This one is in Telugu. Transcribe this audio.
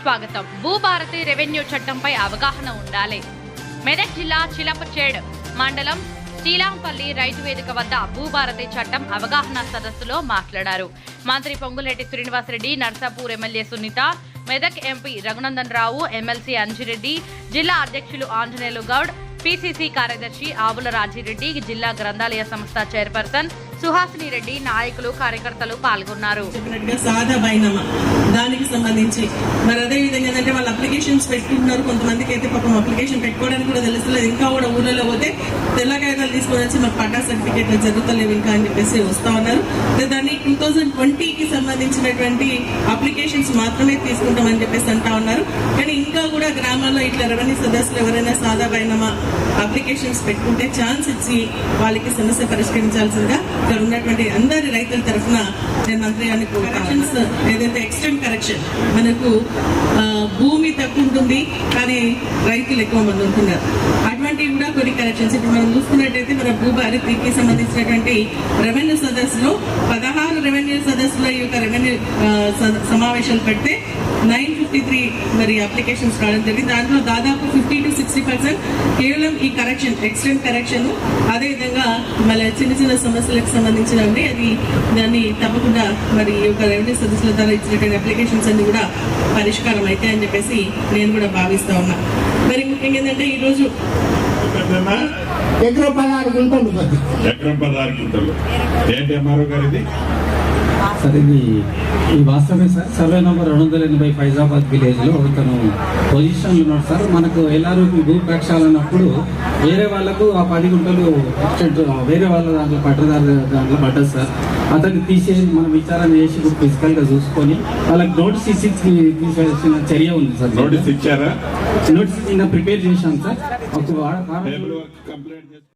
స్వాగతం. భూభారతి రెవెన్యూ చట్టంపై అవగాహన ఉండాలి. మెదక్ జిల్లా చిలపచేడ్ మండలం శ్రీలాంపల్లి రైతు వేదిక వద్ద భూభారతి చట్టం అవగాహన సదస్సులో మాట్లాడారు. మంత్రి Ponguleti Srinivasa Reddy, Narsapur MLA Sunitha, Medak MP Raghunandan Rao, MLC Anji Reddy, జిల్లా అధ్యక్షులు ఆంజనేయులు గౌడ్, పిసిసి కార్యదర్శి ఆవుల రాజిరెడ్డి, జిల్లా గ్రంథాలయ సంస్థ చైర్పర్సన్ సుహాసిని రెడ్డి, నాయకులు, కార్యకర్తలు పాల్గొన్నారు. దానికి సంబంధించి మరి అదే విధంగా ఏంటంటే వాళ్ళు అప్లికేషన్స్ పెట్టుకుంటున్నారు. కొంతమందికి అయితే పాపం అప్లికేషన్ పెట్టుకోవడానికి కూడా తెలుస్తలేదు. ఇంకా కూడా ఊళ్ళలో పోతే తెల్ల కాగితాలు తీసుకొని వచ్చి మాకు పట్టా సర్టిఫికేట్లు జరుగుతలేవు ఇంకా అని చెప్పేసి వస్తా ఉన్నారు. దాన్ని 2020కి సంబంధించినటువంటి అప్లికేషన్స్ మాత్రమే తీసుకుంటామని చెప్పేసి అంటా ఉన్నారు. కానీ ఇంకా కూడా గ్రామాల్లో ఇట్లా రెవెన్యూ సదస్సులు ఎవరైనా సాదా బైనమా అప్లికేషన్స్ పెట్టుకుంటే ఛాన్స్ ఇచ్చి వాళ్ళకి సమస్య పరిష్కరించాల్సిందిగా ఇక్కడ ఉన్నటువంటి అందరి రైతుల తరఫున నేను మంత్రి గారిని కరెక్షన్స్ ఏదైతే ఎక్స్టెంట్ కరెక్షన్ మనకు భూమి తక్కువ ఉంటుంది కానీ రైతులు ఎక్కువ మంది ఉంటున్నారు. అటువంటివి కూడా కొన్ని కరెక్షన్స్ ఇప్పుడు మనం చూసుకున్నట్టయితే మన భూభారతికి సంబంధించినటువంటి రెవెన్యూ సదస్సులో 16 రెవెన్యూ సదస్సులో ఈ యొక్క రెవెన్యూ సమావేశాలు పెడితే 953 మరి అప్లికేషన్స్ రావడం జరిగింది. దాంట్లో దాదాపు 50 to 60% కేవలం ఈ కరెక్షన్ ఎక్స్టెంట్ కరెక్షన్, అదేవిధంగా మళ్ళీ చిన్న చిన్న సమస్యలకు సంబంధించినవి అది దాన్ని తప్పకుండా మరి ఈ యొక్క రెవెన్యూ సదస్సుల ద్వారా ఇచ్చినటువంటి అప్లికేషన్స్ అన్ని కూడా పరిష్కారం అయితే అని చెప్పేసి నేను కూడా భావిస్తా ఉన్నా. మరి ముఖ్యంగా ఏంటంటే ఈరోజు ఎకరం 16 గుంటలు ఏంటి ఎంఆర్ఓ గారు ఇది? సార్ ఇది వాస్తవమే sir. Survey number 280 Faizabad village లో తను పొజిషన్లు ఉన్నాడు సార్. మనకు ఎల్ఆర్ఓకి భూ ప్రక్షాళనప్పుడు వేరే వాళ్ళకు ఆ 10 గుంటలు వేరే వాళ్ళ దాంట్లో పట్టదారు దాంట్లో పడ్డది సార్. అతన్ని తీసేసి మనం విచారణ చేసి ఇప్పుడు ఫిజికల్ గా చూసుకొని వాళ్ళకి నోటీస్ ఇచ్చి తీసేసిన చర్య ఉంది సార్. నోటీస్ ఇచ్చారా? నోటీస్ ప్రిపేర్ చేశాం సార్. ఒక